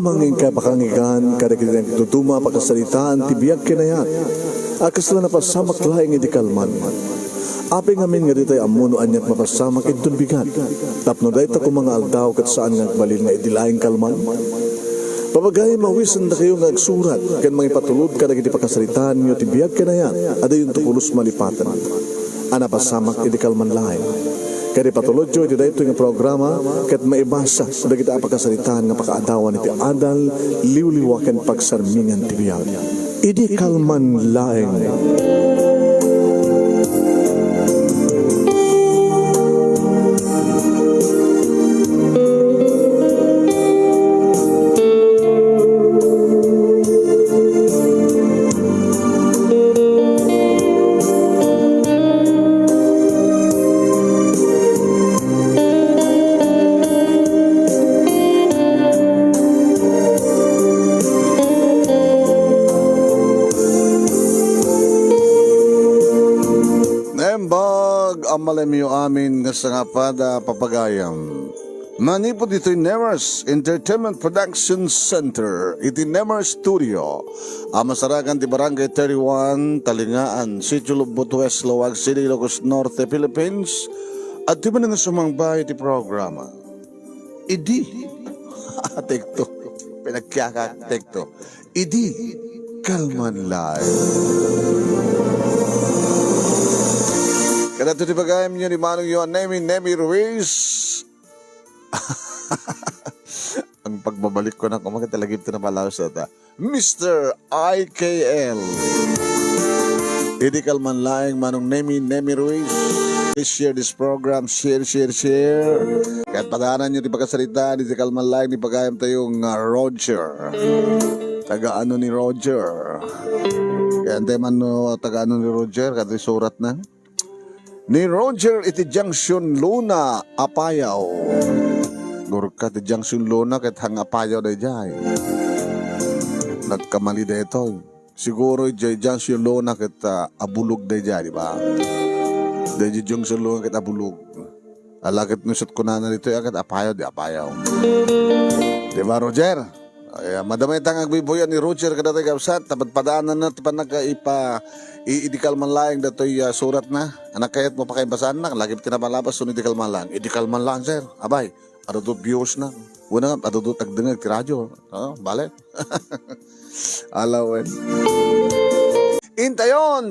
Programang kapakangigan, kadagitang tutuma pagkasalitaan, tibiyag kinayat. Akas lang napasamak laing idikalman. Aping amin nga ditay amuno anyat mapasamak idun bigat. Tapno dahi ta kung mga aldaw kat saan nga balil nga idilaing kalman. Papagay mawisan na kayo nga agsurat, kan mga ipatulod ka nagiti pagkasalitaan nyo tibiyag kinayat, ada yung tukulos malipatan. Anapasamak idikalman laing. Kaya patulod nyo, ito dahito yung programa, kat maibasa sa dagita pagkasalitaan nga pakaadawan iti adal, liwliwakan pagsarmingan tibiyag. Idi kalman laeng. Malamyo amin nga sa nga pada papagayam. Manipod ito'y Nemers Entertainment Production Center. Iti Nemers Studio. Masaragan di Barangay 31, Talingaan, Sitio Lubot West, Lawag City, Ilocos Norte, Philippines. At di ba nga sumangbahay iti programa? Idi. Tekto. Pinagkaka tekto. Idi. Kalman Live. Kada ito tipagayam nyo ni Manong yun, Nemi Ruiz. Ang pagbabalik ko na kumakit talagip ito na palaos ata. Mr. IKL. Idi kalman laing Manong Nemi Ruiz. Please share this program. Share. Kahit padaanan nyo di pagkasalita, di kalman laing di pagayam tayong Roger. Taga-ano ni Roger. Kaya antay man taga-ano ni Roger, kada surat na. Ni Roger iti Junction Luna Apayaw. Gurka iti Junction Luna kat hang Apayaw day jay. Nagkamali day ito. Siguro iti Junction Luna kat Abulog day jay, di ba? Day Junction Luna kat Abulog. Alakit nusot ko na nito kat Apayaw di Apayaw. Di ba Roger? Ay, madamay tang agbiboyan ni Roger kada tayo kapsat. Tapat padaanan na tapan idikal man laing datoy surat na. Anak kayat mo pa kayo basaan na. Lagi tinapalabas so idikal man lang. Idikal man lang sir. Abay, adudot views na. Una nga, adudot agdengag ti radyo. Bale. Alawen. Intayon,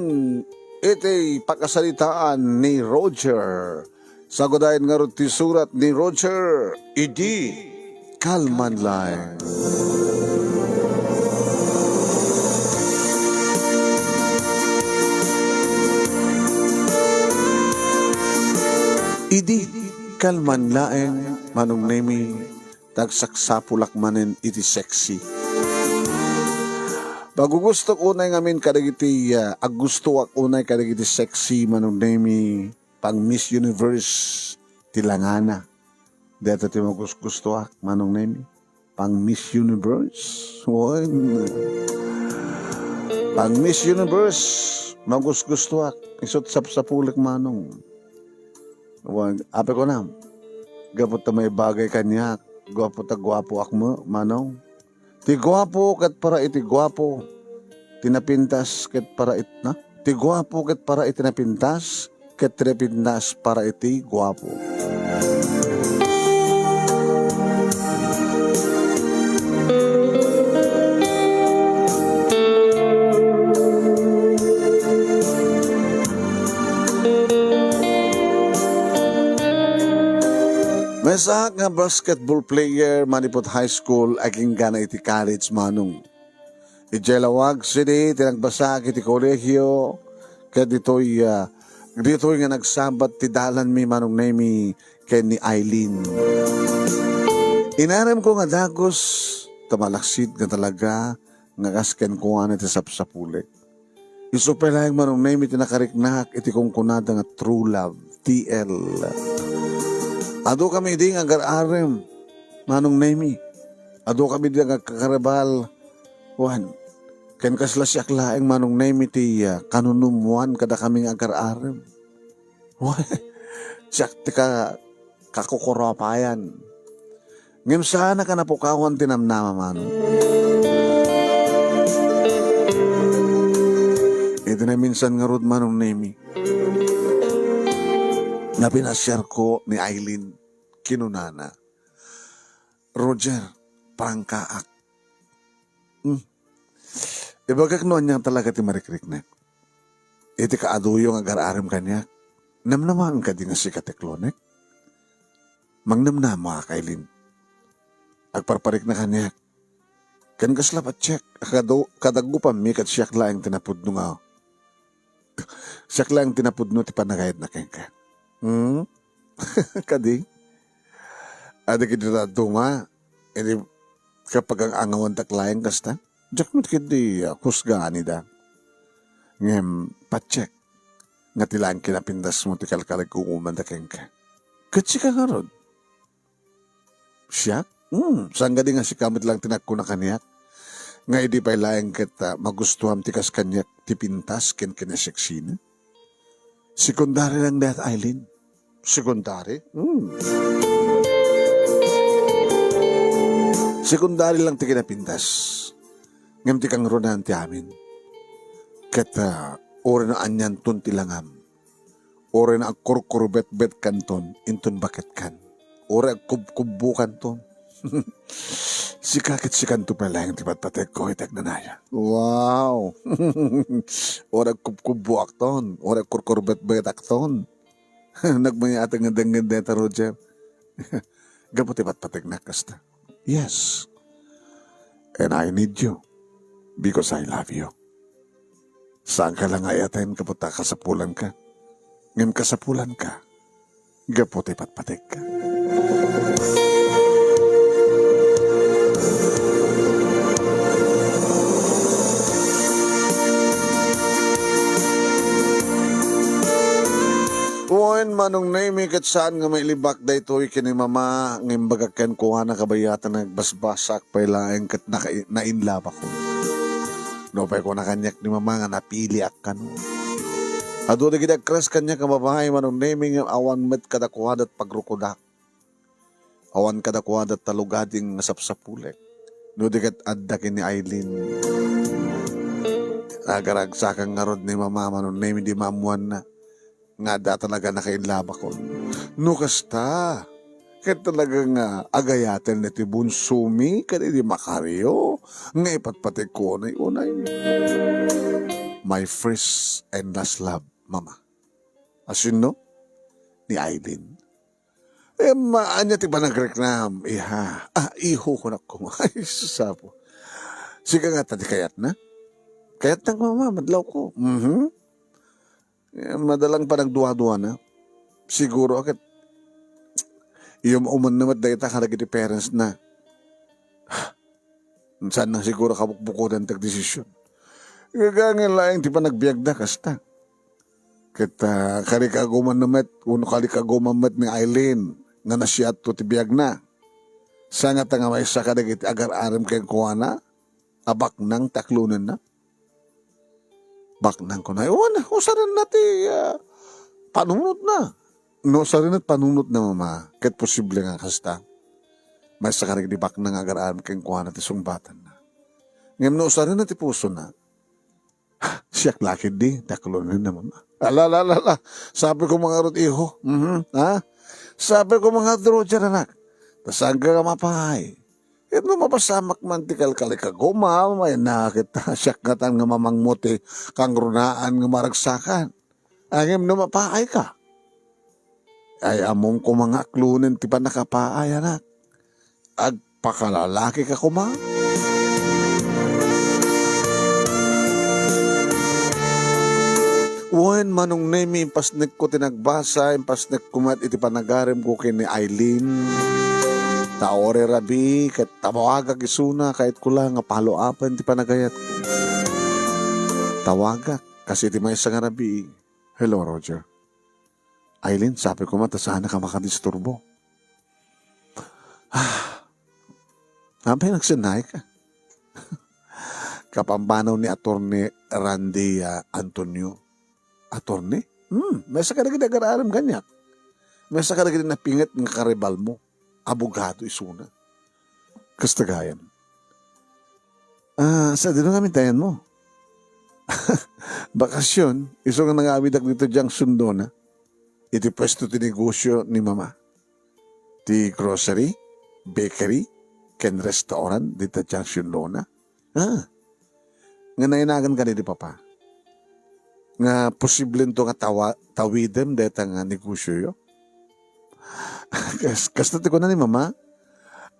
iti pagkasalitaan ni Roger. Sagodayin nga rin ti surat ni Roger. Idi kalman lang. Idi kalman laeng Manong Nemi tagsaksapulak manen iti sexy. Pagugustok unay ngamin kadagiti agusto ak unay kadagiti sexy Manong Nemi pang Miss Universe tilangana. Dito ti magusto ak Manong Nemi pang Miss Universe. Pang Miss Universe magusto ak isot sapsapulik Manong. Ape ko na, gapot ta may bagay kanya, gwapo ta gwapo akmo, Manong. Ti gwapo kat para iti gwapo, tinapintas kat para it na. Ti gwapo kat para iti napintas, kat tinapintas para iti gwapo. May sa nga basketball player Manipot High School aking gana iti college Manong. Ijelawag City tinagbasag iti kolegyo kaya dito'y nga nagsabat ti dalan mi Manong Nemi kay ni Eileen. Inaram ko nga dagos tamalaksid nga talaga nga kasken ko nga iti sapsapulik. Isupelayang Manong Nemi tinakariknak iti kong kunada nga True Love TL. Ado kami di nga agar-arem, Manong Nemi. Ado kami di nga kakarabal. Ken kasla siya klaeng Manong Nemi ti kanunumuan kada kami nga agar-arem. Siya ti kakukurapayan. Ngem sana ka na po kawan tinamnama mano. Ito na minsan nga rod manong Nemi. Na pinasyar ko ni Aileen kinunana. Roger, parang kaak. Ibagak noon niya talaga ti marikrik na. Iti kaaduyo nga gar-aram kanya. Namnamaan ka di nga si kateklonek. Mangnamnama ka, Aileen. Agparparik na kanya. Kan kaslap at check. Kadagupam mi kat siyak laing tinapudno nga. Siyak laing tinapudno ti panagayad na kengka. Kadi. Ada kita tuma. Ini kapag ang angawan taklayan kasta. Diyak mo kidi husgaan ida. Ngem pacheck. Nga tilaan kinapindas mo ti kalkalag kukuman ta kengka. Katsi ka nga ron. Siyak? Sangga di nga si kamit lang tinakko na kanyak. Nga hindi pa ilayang kita magustuhan tikas kanyak tipintas ken kinaseksina. Sekundari lang dat, Aileen. Sekundari? Sekundari lang ti kinapintas. Ngam ti kang ronan ti amin. Kata ore na anyan ton tilangam. Ore na agkurkurbet-bet kanton inton baket kan. Ore agkubkubo kanton. Si kakit si kanto pala yung tipat-patek ko itek na naya. Wow! Ora kubkubo akton. Ora kurkurbet-bet akton. Nagmaya atang ngandang-nganda ta, Roger. Gapo tipat-patek na kasta. Yes. And I need you. Because I love you. Saan ka lang ayatin kaputa kasapulan ka? Ngam kasapulan ka. Gapo tipat-patek ka. Kuhain manong naimi kat saan nga may libak da ito kini mama ngim bagakan kuha na kabayatan nagbasbasak pailaeng kat nainlaba ko. No pa ko na kanyak ni mama nga napili akan. Ado da kita kres kanya kababahay manong naimi nga awan met kada kuhadat pagrukudak. Awan kada kuhadat talugading sapsapulek. No di kat adda kini Aileen. Agaragsakan nga rod ni mama manong naimi di maamuan na. Nga da talaga nakainlaba ko. No kasta. Kaya talaga nga agayatin na ti bunsumi kaya di makaryo. Nga ipatpati ko na unay. My first and last love, mama. As you know, ni Aileen. Maanya ti ba nagreklam? Iha. Iho ko na ko. Ay, susapo. Sige nga tadi kayat na. Kayat na mama, madlaw ko. Madalang pa nagduwa-duwa na. Siguro akit yung uman naman dahil takarag iti parents na saan na siguro kabukbuko ng tag-desisyon. Gagangin lang di pa nagbiag na kasta. Kita karikaguman naman uno karikaguman naman ni Aileen nga nasiyat to ti biag na. Sangat nga may sakadag iti agar-aram kayong kuha na abak nang taklunan na. Baknang ko na, usaran natin, panunod na. No, usaran natin panunod na mama. Kahit posible nga kasta. May sakarig di baknang agar-aram kayong kuha natin sungbatan na. Ngayon no, usaran natin puso na. Siyak lakid di, taklunan na mama. Ala. Sabi ko mga rod iho. Sabi ko mga Roger anak. Tasang ka mapahay. Ito mapasamak mantikal kalikaguma, may nakita siyak nga tan nga mamangmuti kang runaan nga maragsakan. Angim no mapaay ka. Ay among ko mga klunin ti pa nakapaay anak. Agpakalalaki ka kuma. Wen manong nemi pasnek ko tinagbasa, pasnek kumat iti panagarim ko kini Aileen. Taore rabi, kat tawagag isuna, kahit kulang nga palo-apan ti panagayat. Tawagak, kasi ti may isang rabi. Hello, Roger. Aileen, sabi ko mata, sana ka makadisturbo. Abay, nagsinay ka. Kapambanaw ni Atty. Randy Antonio. Atty? May sa kadagid-agararam ganyak. May sa kadagid na pingat ng karibal mo. Abogado isuna. Kastagayan. Sa dinungamin tayan mo. Bakasyon, iso nga nangawidak dito diyang sundo na. Iti pwesto ti negosyo ni mama. Ti grocery, bakery, ken restaurant dito diyang sundo na. Nga nainagan ka ni di papa. Nga posible to nga tawidem deta nga negosyo yo. Kasta ko na ni mama.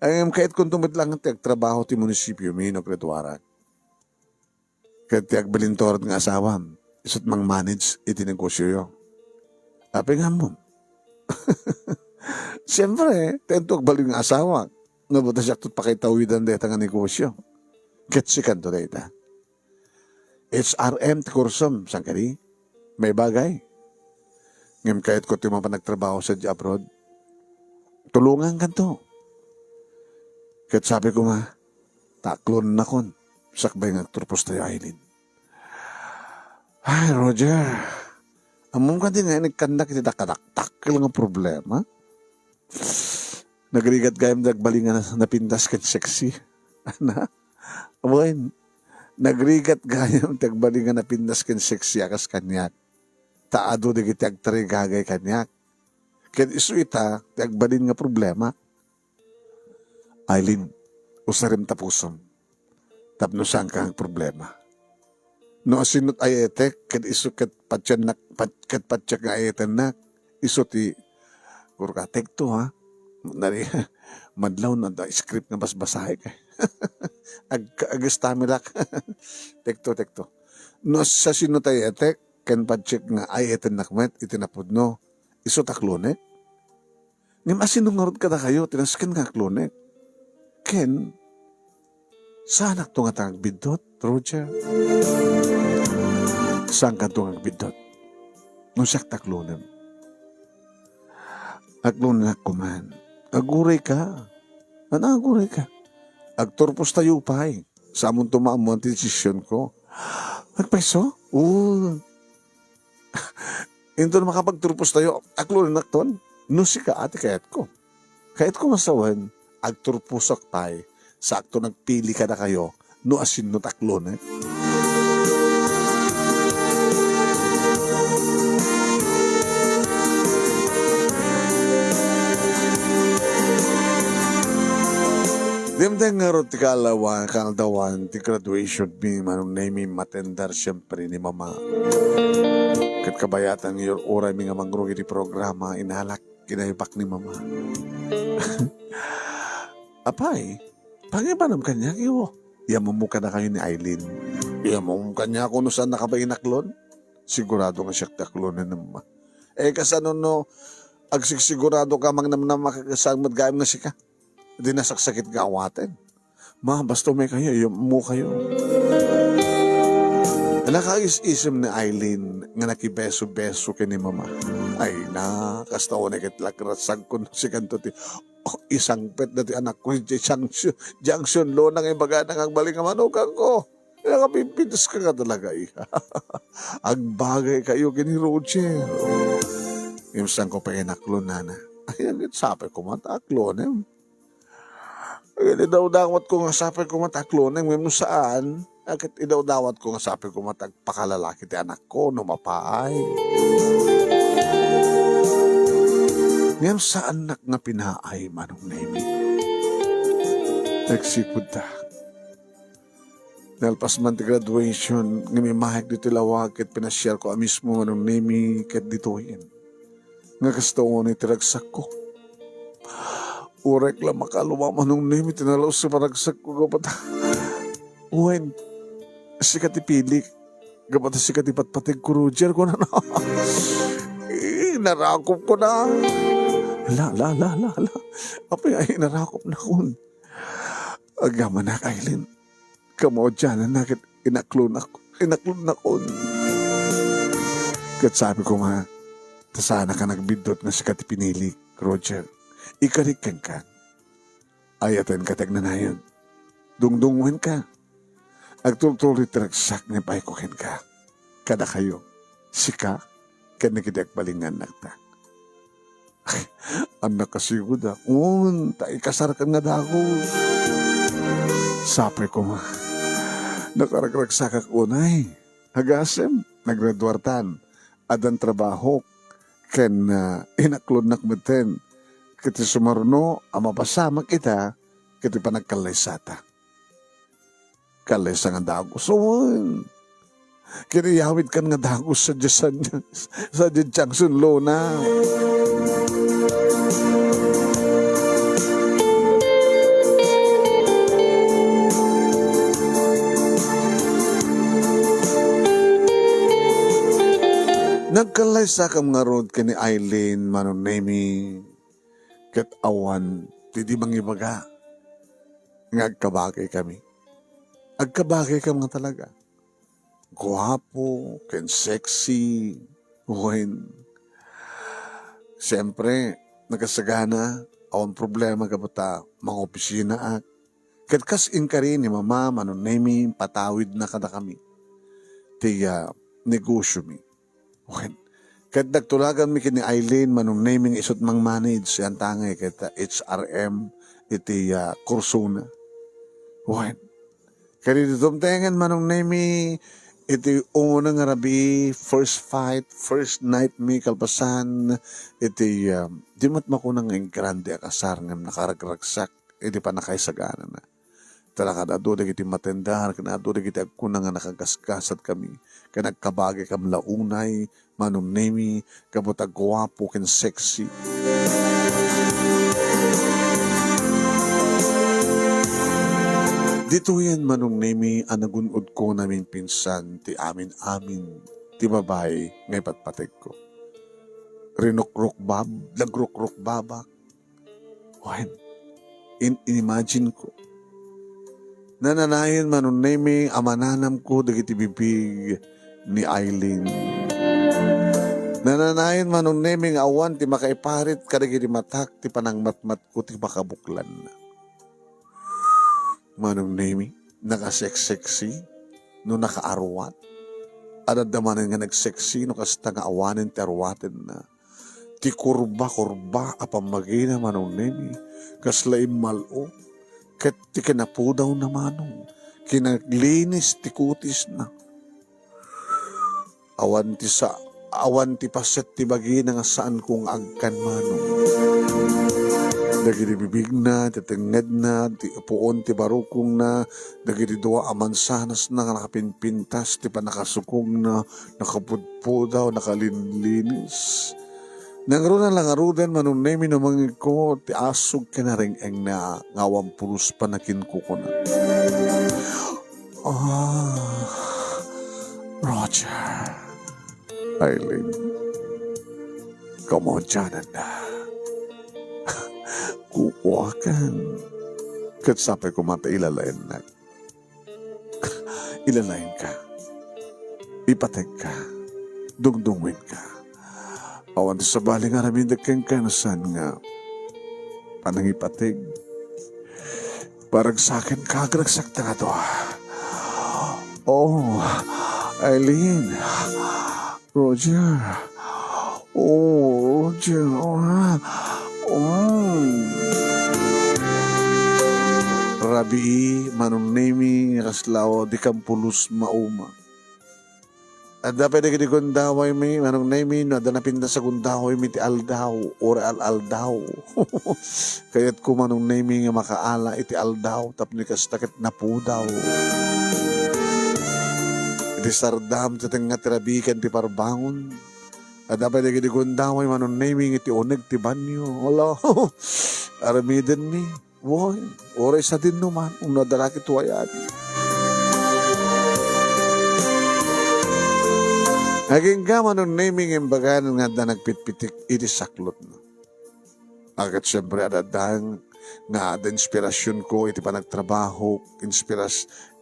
Kahit kung tumit lang ang trabaho ti munisipyo, may hinokretwaran. Kahit ti agbalintorot nga asawam, isot mang manage iti negosyo yo. Ape nga mo. Siyempre, tento agbalin nga asawa. Nga buta siya tot pakitawidan deta nga negosyo. Ketsikan to deta. HRM ti kursum, saan ka di? May bagay. Ngayon kahit ko ti mga panagtrabaho sa abroad, tulungan ka to. Kahit sabi ko nga, taklon na kon, sakbay nga turpos tayo, Aileen. Ay, Roger, among ka din nga, nagkandak iti dakadaktak lang ang problema. Nagrigat gayam nagbalingan na napindas kan sexy. Ana? Amoy, nagrigat gayam nagbalingan na pindas kan sexy akas kanyak. Taado di kiti agtarigagay kanyak. Kaya iso ita, agbalin nga problema. Aileen, usarim tapusom. Tapno saan ka ang problema. No asinot ay etek, kad iso kat patyanak, kat patyak nga etan na, iso ti, kurka, tekto ha, nari, madlaw na da, script nga basbasahe ka. Agastamilak. tekto. No sa sinot ay etek, kan patyak nga ay etan nakmet, itinapod no, iso taklone. Ngam asinungarod ka na kayo, tinaskin nga klone. Ken, saan ak ito nga tangagbidot, Roger? Saan ka ito nga agbidot? Nung siyak taklunan. Aglunan ako man. Aguray ka. Ano aguray ka? Agturpos tayo pa eh. Sa amon tumaamo ang desisyon ko. Agpaiso? Oo. Ito na makapagturpos tayo. Aglunan akton. No si ka ate kayat ko. Kahit ko masawan, agturpusak tayo, sakto nagpili ka na kayo, no asin no taklon eh. Dimdeng nga ro ti kalawan, kaldawan, ti graduation mi, manong na mi matendar siyempre ni mama. Kat kabayatan ngayon, oray mi nga mangrugi di programa, inalak, kinaypak ni mama. Apay, pangibanam kanya kiyo. Iyamamo ka na kayo ni Aileen. Iyamamo kanya kung saan nakabainaklon. Sigurado nga siya taklon na naman. Kasano no, agsigurado ka mang naman na makakasamad gayam nga sika. Hindi nasaksakit ka awatin. Ma, basta may kayo, iyamamo kayo. Nakais-isip ni Aileen nga nakibeso-beso ka ni mama. Ay na, kasta ko nakitlak-rasag ko si kanto ti. Isang pet na ti anak ko, junction lo nang ibaga nang agbaling nga manugang ko. Nakapipintas ka nga talaga eh. Agbagay kayo kini Roger. Imsan ko pa inaklo na na. Ayan, sabi ko mataklo na. Ayan, idaw-dawat ko nga sabi ko mataklo na. Ngayon saan? Akit idaw-dawat ko nga sabi ko matagpakalalaki ti anak ko no mapaay. Ngayon saan nak nga pinaay manong naimi? Nagsipod ta. Nalpas man ti graduation, nga may mahig dito lawag kat pinashare ko mismo manong naimi kat ditohin. Nga kasto ko ni tiragsak ko. Urek lang makaluma manong naimi, tinalaw sa paragsak ko kapata. Uwen, sikat ipilik. Kapata sikat ipatpatig ko, Roger ko na na. Narakop ko na. La. Apay ay narakop na kun. Agaman na, Aileen. Kamo dyan na nakit inaklon ako. Inaklon na kun. Kat sabi ko nga, tasana ka nagbidot na sikat ipinilik, Roger. Ikarikan ka. Ayatan ka tag na yun. Dungdunguhin ka. Agtultuloy tiragsak niya paikuhin ka. Kada kayo. Sika. Kaya nakidag balingan nakta. Ay, anak kasi ko da. Tayo kasar ka nga da ako. Sabi ko ma, nakaragraksak ako unay. Hagasem, nagradwartan. Adan trabaho, ken inaklod nakmeten. Kiti sumarno, amapasama kita, kiti panagkalaysata. Kalaysa nga dagos. So, kiniyawid kan nga dagos sa Diyasan, sa Diyang sunlo na. Nagkalaysa kam nga rod kani Eileen manonemi ket awan ti di mangibaga nga agkabagay kami. Agkabagay kam nga talaga. Guwapo, ken sexy, wen. Siyempre, nagasagana, awan problema ka bata, mga opisina at. Ket kas in ka rin ni mama, manonemi, patawid na kada kami. Ti negosyo mi. Wen. Ket nagtulagan mi kini Eileen, manonemi isot mang manage, yan tangay, ket HRM, iti kursona. Wen. Kaya dito tengan manonemi, iti unang rabi, first fight, first night mi kalpasan, iti di mat makunang ang grande akasar ngam nakaragragsak, iti pa nakaisagana na. Talaga na doon iti matendar, kana doon iti agkunang nga nakagasgasat kami, kaya nagkabagay kam launay, manunemi, kabutag guwapo, ken sexy. Dito yan manunemi, anagunod ko namin pinsan, ti amin-amin, ti babae, ngay patpatek ko. Rinukrok bab, lagrukrok babak. Wen, in-imagine ko. Nananayon manunemi, amananam ko, dagiti bibig ni Eileen. Nananayon manunemi, awan, ti makaiparit, kadagiti matak, ti panangmatmat ko, ti makabuklan na. Manunemi, nakasex-sexy, no nakaarwat. Adadamanin nga nag-sexy, no kasta nga awanin, ti arwatin na. Ti kurba-kurba, apamagina manunemi, kaslaim malo, ket ti kinapudaw na manong, kinaglinis ti kutis na. Awan ti paset ti bagi na nga saan kong agkan manong. Dagiti bibig na, ti tenged na, ti upuon, ti barukong na, dagiti dua amansanas na, nakapinpintas, ti panakasukong na, nakapudpudaw, nakalinlinis. Nangaroon lang arudan, manunemi namangin ko, ti asog ka na ring eng na ngawang pulos panakin ko ko na. Roger, Eileen, kamodyanan na. Kukuhakan. Katsapay ko mata ilalayan na. Ilalayan ka. Ipatag ka. Dungdungwin ka. Awan sa bali nga namin dagkang kanasan nga. Panangipatig. Parang sa akin kagragsak na nga to. Oh, Eileen. Roger. Oh, Roger. Rabi, manunemi, kaslaw, di kampulus mauma. At dapat na gundaway mi, manunemi, no, adanapin na sa gundaway mi ti aldaw, or al-aldaw. Kaya't ko manunemi nga makaala iti aldaw, tapos kastakit na pudaw. Iti sardam, tatang nga tirabikan ti parbangon. At dapat na gundaway, manunemi, iti uneg ti banyo. Wala, aramiden mi. Boy, oray sa din naman, nadalaki tuwayan. Naging gaman ng naming imbagan nga na nagpitpitik, iti saklot na. Agad siyempre adadang nga ada inspirasyon ko, iti pa nagtrabaho,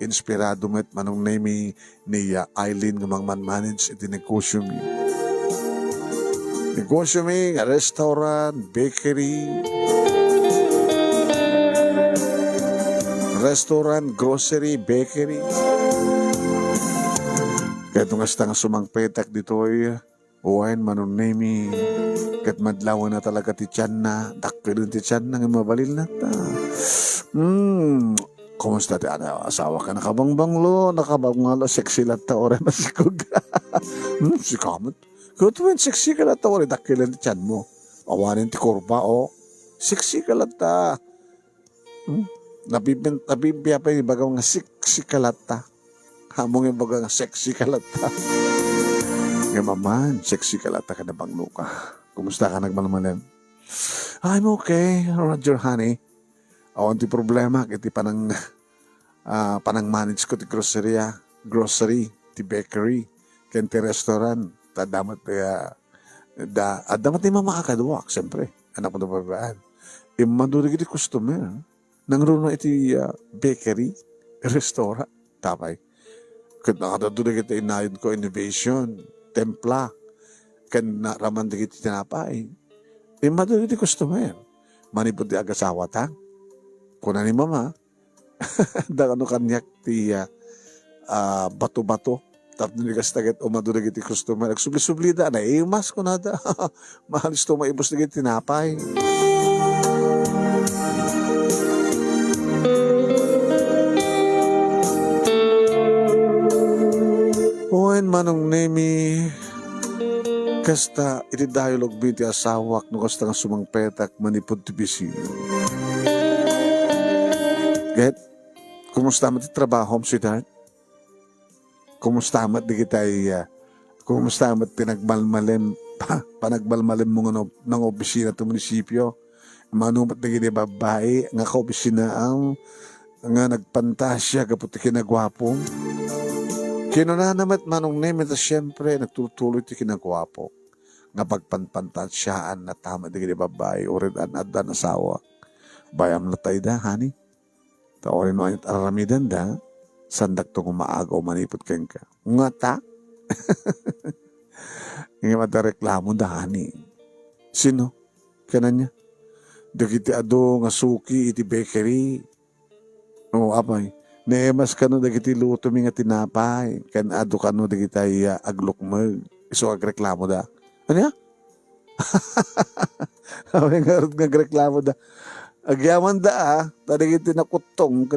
inspirado met manong naming ni Eileen nga manmanage, iti negosyo mi. Negosyo mi, restaurant, bakery, grocery, bakery. Kaya itong hasta nga sumangpetak dito ay uwain manunemi. Kat madlawan na talaga ti tiyan na. Dakpilin ti tiyan na nga mabalil na ta. kumusta ti ano, asawa ka nakabangbanglo, nakabangalo, sexy latta, ore masikog. Si kamot. Kung tuwin, sexy ka latta, ore dakilan ti tiyan mo. Awanin ti kurba, o. Sexy ka latta. Napipiya pa yung baga nga sexy ka latta. Hamong yung baga nga sexy ka latta. Nga maman, sexy ka latta ka na banglo ka. Kumusta ka nagmalmalan? I'm okay, Roger, honey. Awan ti problema, kiti panang manage ko ti grocery, ti bakery, ken ti restaurant, damat ni mama akadwak, siyempre, anak mo na babaan. Imaduri ti customer, nang runo iti bakery, restaurant, tapay. Kat nakadaduri kita inayon ko, innovation, templa, ken raman di kiti tinapay. Imaduri ti customer, manipod ti agasawa ta, kuna ni mama, da ano kanyak ti bato-bato, tapos niligas taget umadurag iti customer, nagsubli-subli da, na imas ko na da, mahalis to maibos na iti tinapay. Oen manong nemi, kasta iti dialogue binti asawak, no kasta nga sumangpetak, manipod ti bisino. Get, kumusta mo ti trabaho, sweetheart? Kumusta mo di kita kumusta mo pinagmalmalim, panagmalmalim mo ng opisina to munisipyo? Manumat na gini babae, nga ka-opisina ang nga nagpantasya kaputi kinagwapo. Kinunanamat manong nemit, siyempre nagtutuloy ti kinagwapo. Nga pagpanpantasyaan na tama di gini babae, urid an asawa. Bayam na tayo da, honey. Taorin mo at aramidan da, sandak to kumaagaw manipot keng ka. Nga ta? Nga matareklamo da, honey. Sino? Kanan niya? Dagiti ado nga suki iti bakery. O apay. Neemas kano dagiti luto mi nga tinapay. Kan ado kano dagiti aglukmag. Iso agreklamo da. Ano ya? Away nga agreklamo da. Agyaman da tadagiti nakutong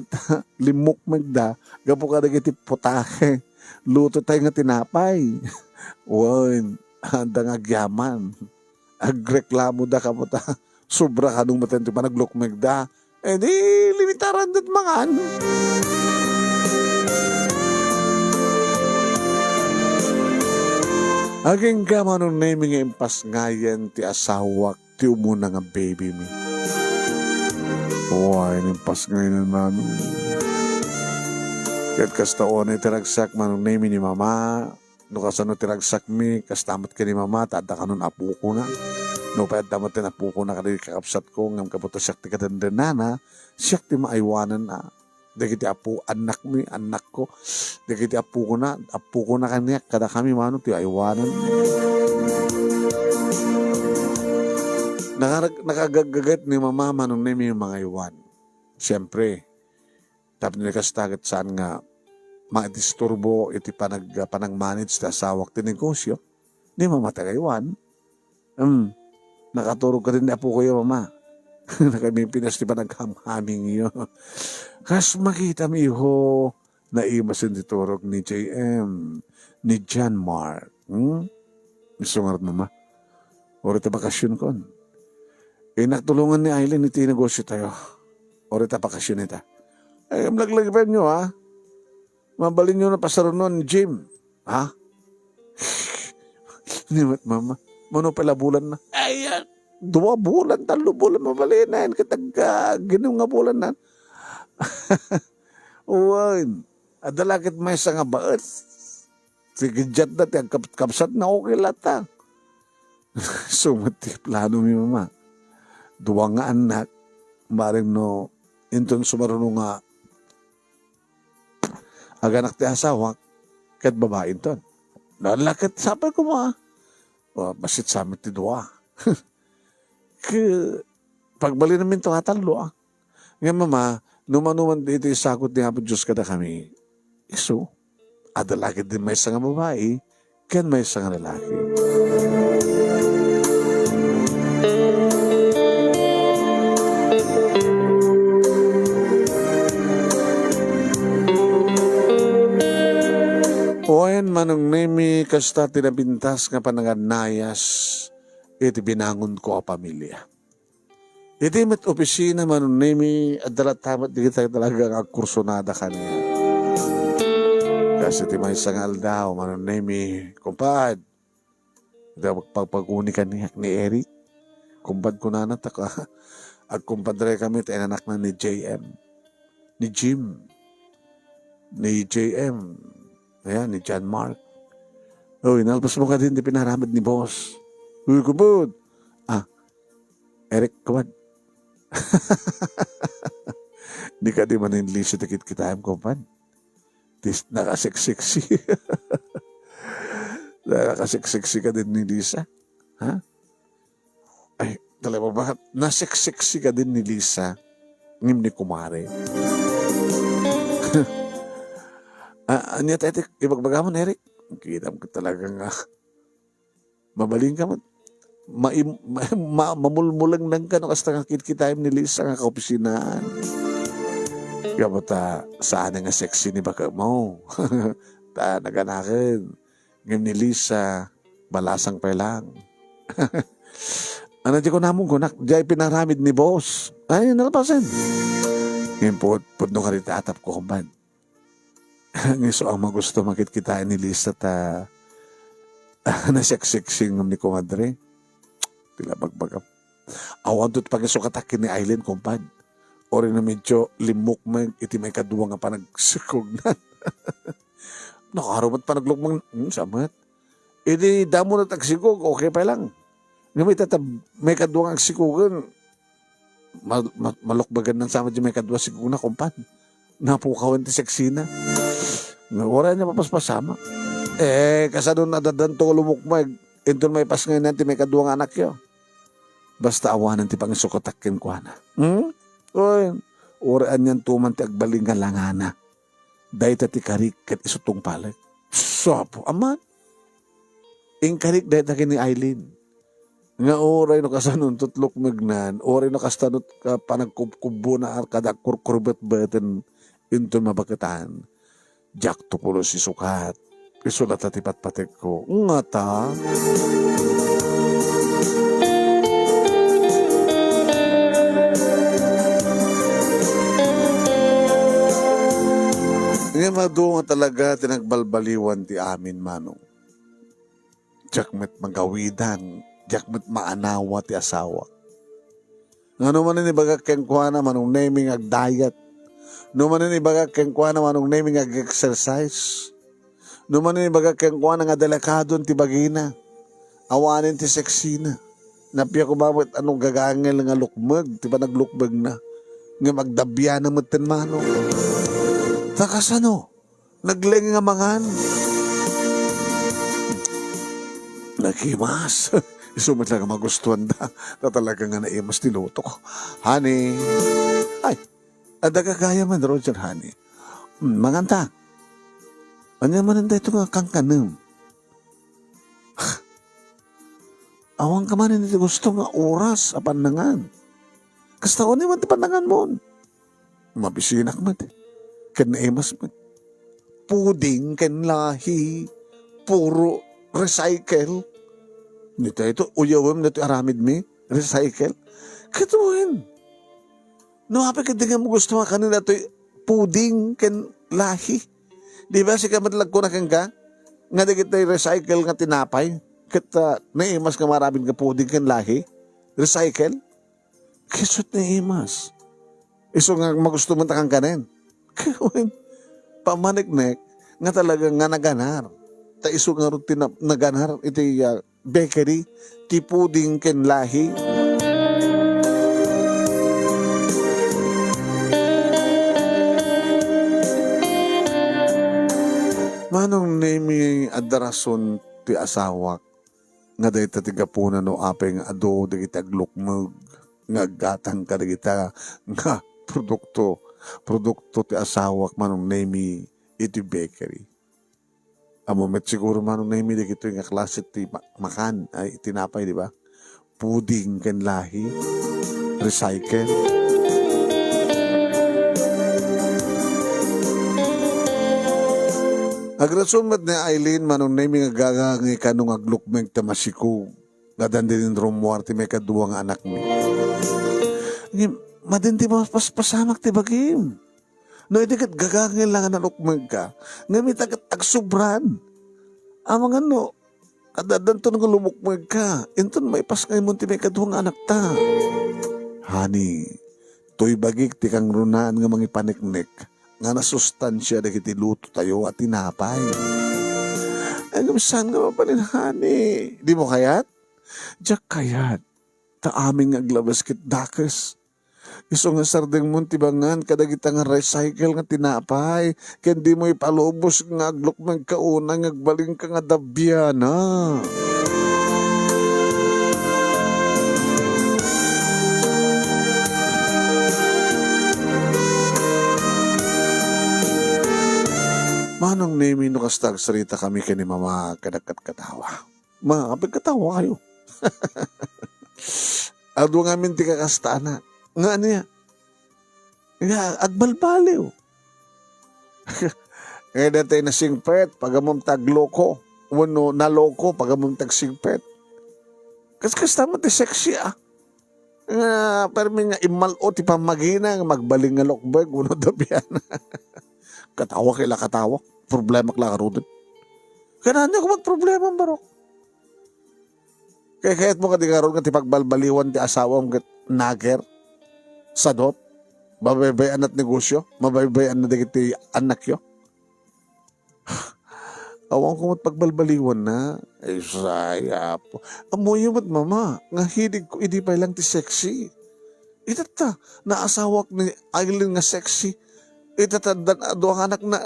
limok magda gapo ka dagiti putake luto tayo nga tinapay. Wan andang agyaman agreklamo da kaputa sobra kanong matento pa naglukmeg da di limitaran dat mangan. Aging gamanong naming impas ngayon ti asawak ti umuna nga baby mi. Ay, nimpas ngayon naman. Kat kastaon ay tiragsak manong name ni mama. No kasano tiragsak mi, kastamat ka ni mama, tada ka nun apu ko na. No pa damat tin apu ko na kanil kakapsat ko, ngam kaputo siyak ti kadandanana, siyak ti maaywanan na. Dagiti apu, anak mi, anak ko. Dagiti apu ko na kanya, kada kami manong ti aywanan. Nakagagagat ni mama manong nemi yung mga iwan. Siyempre, tapos nilikastagat saan nga ma-disturbo iti panag-manage na asawak ti negosyo. Di mama tagaywan. Nakaturog ka rin na po kayo, mama. Nakamipinas ti panaghamhaming iyo. Kas makita mi ho na imasin ti turog ni JM, ni John Mark. Misungarad mama. Orita bakasyon kon. Nagtulungan ni Aileen iti negosyo tayo. Orita bakasyon ita. Naglaglagipan nyo ha. Mabalin nyo na pasarunon, Jim. Ha? Nimat mama. Mano pala bulan na? Ay, 2 bulan, 3 bulan mabalin na. Ginong nga bulan na. Uwan. Adalakit may sa nga baet. Sige dyan na, kapsat na okay lata. Sumati plano mi mama. 2 nga anak. Maring no, inton sumaruno nga aganak ti asawak kat babae ton. Nalakit sapay ko mo basit samit ti 2. Pagbali namin to hatalo Nga mama, numanuman dito isakot ni Apo Diyos kada kami. Iso, adalakit din may isang babae, kan may isang lalaki. Wen manong nemi kasta tinabintas nga pananganayas iti binangon ko a pamilya. Iti met opisina manong nemi adalat tamat di kita talaga nga kursunada kaniya. Kasi ti may sangal daw manong nemi kumpad. Daw pagpaguni kaniya ni Eric. Kumpad ko na nataka. Ag kumpadre kami ti anak na ni JM. Ni Jim. Ni JM. Ayan, ni John Mark. Uy, nalpas mo ka din, di pinaramid ni boss. Uy, kubod. Eric, kumad. Di ka di maninli si tikit kita ang kumad. Tis, nakasiksiksi. Nakasiksiksi ka din ni Lisa. Ha? Ay, talaga ba? Nasiksiksi ka din ni Lisa. Ngim ni Kumare. Anya tayo, ibagbagamon, Eric. Kita mo talaga nga. Mabaling ka mo. Mamulmulang lang ka no kasta nga kitkitayim ni Lisa nga kaopisinaan. Kaya mo ta, saan nga sexy ni baka mo? Ta, naganakin. Ngayon ni Lisa, balasang pa lang. Ano di ko namong kunak, di pinaramid ni boss. Ay, nalapasin. Ngayon po no ka rin tatap ko kumbad. Ngayon ang magusto makitkitain ni Lisa ta naseksiksing ni kumadre. Tila bagbagam. Awan do't pag-isukatakin ni Aileen kumpad. Ori na medyo limok man iti may kaduwa nga panagsikog na. Nakarumat pa naglukmang samat. Idi damo na tagsikog, okay pa lang. Nga may kaduwa nga sikugan. Malukbagan ng sama di may kaduwa sikog na kumpad. Napukawan ti seksina. Wala niya papaspasama. Kasado na dadanto lumukmag. Ito may pas ngayon natin may kaduwang anak yo. Basta awanan ti pangisukotakin ko na. Oy, oraan yan tuman ti agbaling nga langana. Dahi ti karik kat isutong palag. Sapo, aman. Ing karik dahi ta ni Aileen. Nga oray no kasanun tutlok magnan. Oray no kastanot ka panagkubkubo na kada kurkurbet-beten into mabakataan. Jack tupulo si sukat. Isulat at ipat-patik ko. Nga ta. Ngayon nga talaga tinagbalbaliwan ti amin manong. Jack met magawidan. Jack met maanawa ti asawa. Nga naman ni baga kengkuana manong naming agdayat. Naman ni baga kengkuana manong naming ag-exercise. Naman ni baga kengkuana nga delikadon ti bagina. Awanin ti seksina. Napya ko babot anong gagangel nga lukmag. Ti pa naglukbag na. Nga magdabya na matin manong. Takas ano? Nagleng nga mangan. Nakimas. Isumat lang magustuhan da. Na talaga nga naimas tinuto ko. Honey. Ay. Adagagaya man, Roger, honey. Manganta. Ano naman ito nga kangkanam? Awang ka man hindi gusto nga oras a panangan. Kasta ko naman ti panangan mo. Mabisinak man. Kan naimas man. Puding, kan lahi, puro recycle. Nito ito, uyawam na ito aramid mi, recycle. Katuhin. No, hapi ka nga mo gusto nga kanina ito, puding, kan lahi. Di ba, si kamatlag ko na kang ka, nga di kita recycle nga tinapay, kita naimas ka maraming ka puding, kan lahi, recycle. Kisot naimas. Iso nga magusto mo takang kanin. Kawin, pamanik-nek, nga talaga nga naganar. Ta iso nga rutin naganar, iti bakery, ti puding ken lahi. Manong nemi adarason ti asawak, nga dahi tatigapunan no apeng ado, dahi taglukmag, nga gatang ka dahi nga produkto ti asawak manong nemi iti bakery. Amo met siguro manong nemi di kito nga klase ti makan ay tinapay di ba? Puding ken lahi, recycle. Agrason mat ni Aileen manong na nga gagangay ka nung aglukmeng tamasiko. Gadan din rumuar ti may kaduwa nga anak mi. Madinti mo pasamak ti bagim. No, hindi kat gagangay lang na lukmeng ka. Ngamit agsubran. Amang ano, kadadan to nga lumukmeng ka. Inton may paskay mo ti may kaduwa nga anak ta. Honey, to'y bagik ti kang runaan nga mga paniknik. Nga nasustansya na kiti luto tayo at tinapay. Ay, saan nga mapalinhani? Di mo kayat? Diyak kayat. Ta aming aglabas kit dakas. Iso nga sardeng mo tibangan kadagita nga recycle nga tinapay. Kaya di mo ipalubos nga aglok ng kauna nga agbaling ka nga dabyana. Manong nemi no kastag sarita kami kani mama kadakat katawa. Ma, kapag katawa kayo. Ado nga min ti kakastana. Nga niya. Nga, agbalbaliw. Nga datay na singpet, pagamom tagloko. Wano, naloko, pagamom tag singpet. Kas tama ti sexy ah. Nga, pero nga imalo ti pamagina, magbaling nga lokbeg, wano dabiyan. Katawa kila katawa. Problema kla karudin. Kaya niya kung magproblema barok. Kaya kaya't mo kadikaroon nga ti pagbalbaliwan ti asawam kat nager. Sadot. Mabaybayan at negosyo. Mabaybayan na ti anak yo. Awang ko pagbalbaliwan na. Ay saya po. Amoy mat mama. Nga hidig ko hindi pa lang ti sexy. Itata. Naasawak ni Aileen nga sexy. Itatadan doang anak na.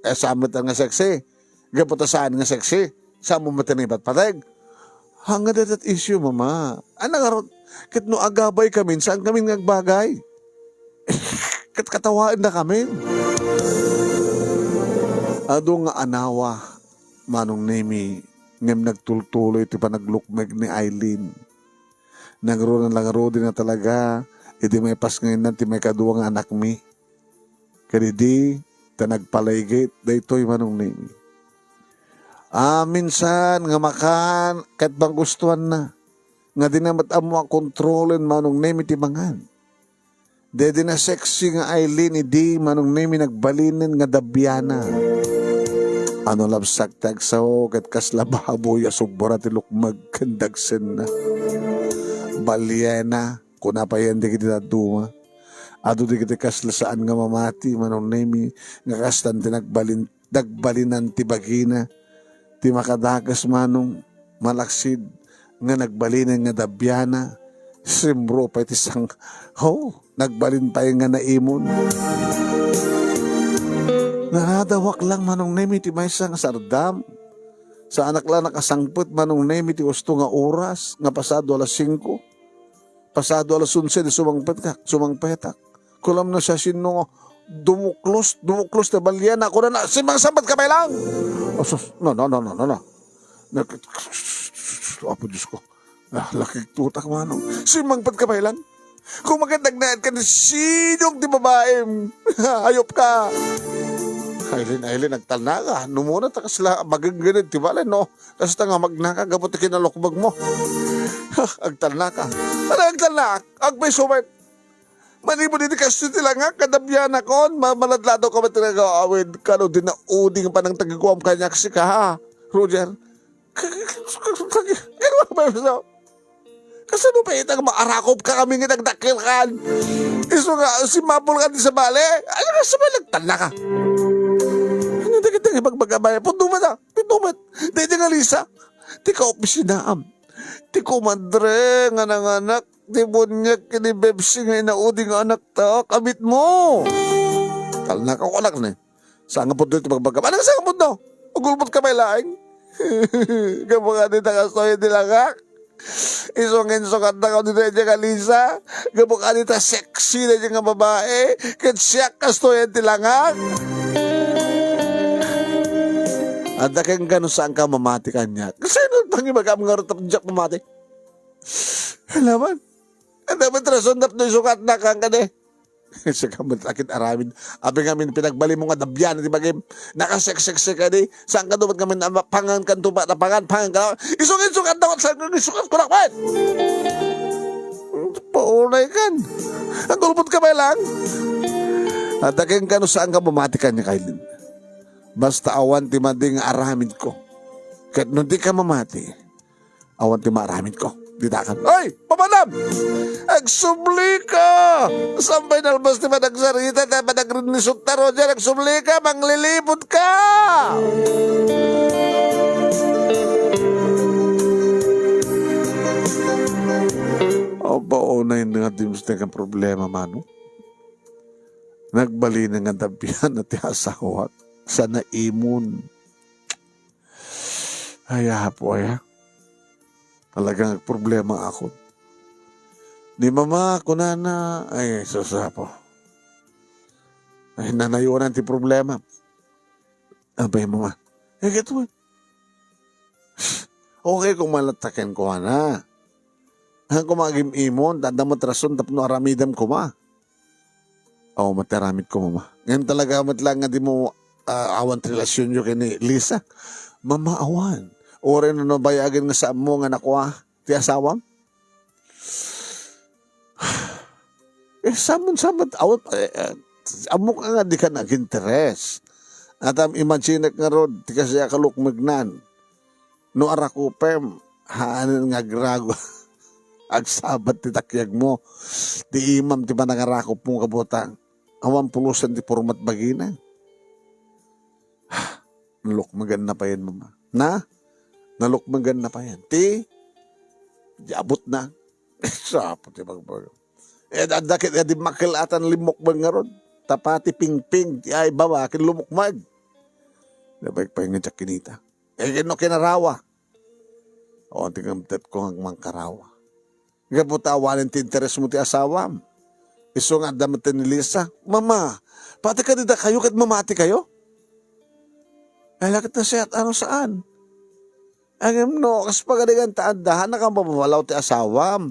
Samot nga sexy. Gaputasaan nga sexy. Samo matanibat patag. Hangad at issue, mama. Anang aron, kat no agabay kami, saan kami nagbagay? Kat katawaan na kami. Ado nga anawa, manong nemi, ngem nagtultuloy iti panaglukmeg ni Aileen. Nagro na lang din na talaga, iti may pas ngayon na, iti may kaduwa nga anak mi. Kanidi, tanagpalaygit, daytoy manong nemi. Minsan nga makan, kahit bang gustuhan na. Nga dinamat amo ang kontrolin manong nemi ti mangan. Dede na sexy nga Aileen, idi manong nemi nagbalinin nga dabyana. Ano labsak tagsaw, kahit kaslababoy asubora ti lukmag kandagsen na. Balyena, kunapayan di kita duma. Ado di kita kaslasaan nga mamati, manong nemi, nga kastan dinagbalinan ti bagina. Ti makadakas manong malaksid nga nagbalinan nga dabyana. Simbro pa iti sang, nagbalin pa nga naimon. Naradawak lang manong nemi ti maysa nga sardam. Sa anak lang nakasangput manong nemi ti gusto nga oras, nga pasado alas 5. Pasado alas 11 di sumangpetak. Kulam na siya sino dumuklos na balyan ako na simang sabat ka lang. No. Apo Diyos ko. Lakik tutak manong. Simangpat ka lang. Kung magandagnayan ka na sinong di babae. Ayop ka. Aileen, nagtalna ka. Numuna ta kasla magaganit, tibalay, no? Kasi ta nga magnaka, gabot kinalokbag mo. Agtalna ka. Ano agtalna? Agbay sumet. Manibo dito kasi tila nga, kadabyan ako, maladlado ka ba tinag-aawid ka, no, din na uding pa ng tagikuam kanyak si ka, ha, Roger? Gano'n ba yun? Kasi no pa itang maarakop ka kami nga nagdakil kan. Iso nga, si Mapol ka din sa bale, ano ka sa bale, tala ka. Ano na ipagbagabaya, pundumat. Dito nga Lisa, di ka opisinaam, di ko madre nga nanganak, di bunyak kini bebsi nga inaudi nga anak ta, kabit mo. Talna ka ko anak na. Saan nga po dito pagbagab? Ano ka saan nga po no? Ugulpot ka may laing? Kapag dito ka soya dilangak? Isongin sukat na ka dito ka Lisa? Kapag dito sexy na nga babae? Katsyak ka soya dilangak? At kang gano'n saan ka mamati kanya? Kasi ano tangi mag-amangarot na pajak mamati? Alaman? Ang dapat rason na ito sukat na kang kani. Sa kamot akit aramid. Abi kami pinagbali mo nga dabyan. Di ba game? Nakaseksek ka di. Saan ka dumat kami na pangan kan tuba na pangan ka. Isungin-sungan daw. Saan ka isukat ko lakman? Paunay kan. Ang gulpot ka ba lang? At aking kano saan ka bumatikan niya kailin. Basta awan ti mading aramid ko. Kahit nung di ka mamati, awan ti maaramid ko. Ditakan. Oy! Pamanam! Agsubli ka! Sambay nalbas ti managsarita na managrinisot na ro dyan. Agsubli ka! Manglilibot ka! O baonay na nga dimos na kang problema, mano? Nagbali na nga tabihan at asawat sa naimon. Ay, po ay talagang problema ako. Ni mama ko na ay sasapo. Ay nanayunan ti problema. Abay mama. Gito. Okay kung malatakin ko na. Ang kumagim imon, dadamot rason tapno aramidam ko ma. Oo, mataramid ko mama. Ngayon talaga matlang nga di mo awan relasyon nyo kini Lisa. Mama awan. O rin ano bayagin nga sa mo nga nakuha ti asawam? Samon awat amo ka nga di ka nag-interes. At imagine nga rod ti kasi kalukmignan. No arakupem haanin nga grago. Agsabat ti takyag mo. Ti imam ti panangarakop mo kabutang. Awan pulusan ti format bagina. Nalukmagan na pa yan mama. Nalukmagan na pa yan. Ti, abot na. Sapo ti bagbago. Adakit di makilatan limok bang nga ron. Tapati ping-ping. Ti ay bawa, kin lumukmag. Dabay pa yung nga kinita. Kino kinarawa. O, tingamtat ko ang mangkarawa. Nga po tawanin ti interes mo ti asawam. Iso nga damat ni Lisa. Mama, pati ka dida kayo kat mamati kayo? Ay, lakit na siya at ano saan? Ang no, kas pagaligan taandahan na kang mabawalaw ti asawam.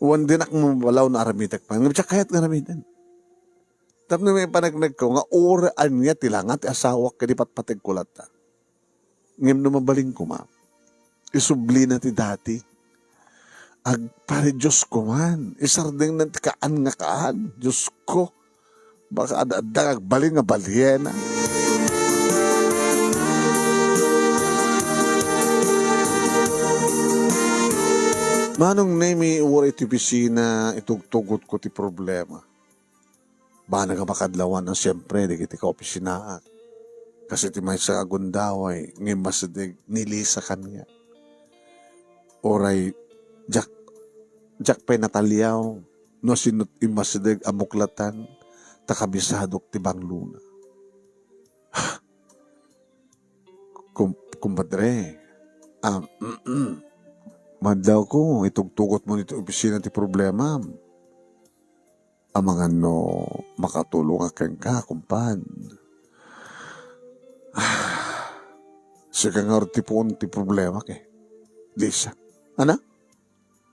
Uwan din ak mabawalaw na aramitak pa. Nga kayat nga ramitan. Tapos na may panagnag ko, nga oraan niya tilangat ti asawak kadipat patig kulat ta. Ngim na mabaling ko ma. Isubli na ti dati. Pare Diyos ko man. Isarding na ti kaan nga kaan. Diyos ko. Baka ada agbaling nga balyena. Manong nemi uray ti pisina itugtugot ko ti problema. Ba nagamakadlawan ang siyempre di kiti ka opisinaak. Kasi ti may sa agundaway ngimasadig nilisa kanya. Oray Jack pa'y natalyaw no sinut imasadig amuklatan takabisadok ti bangluna. Kumpadre, madlaw ko, itugtugot mo nito opisina ti problema. Amangan no, makatulong aking ka, kumpan. Sige nga ti puon ti problema ke. Lisa, ana?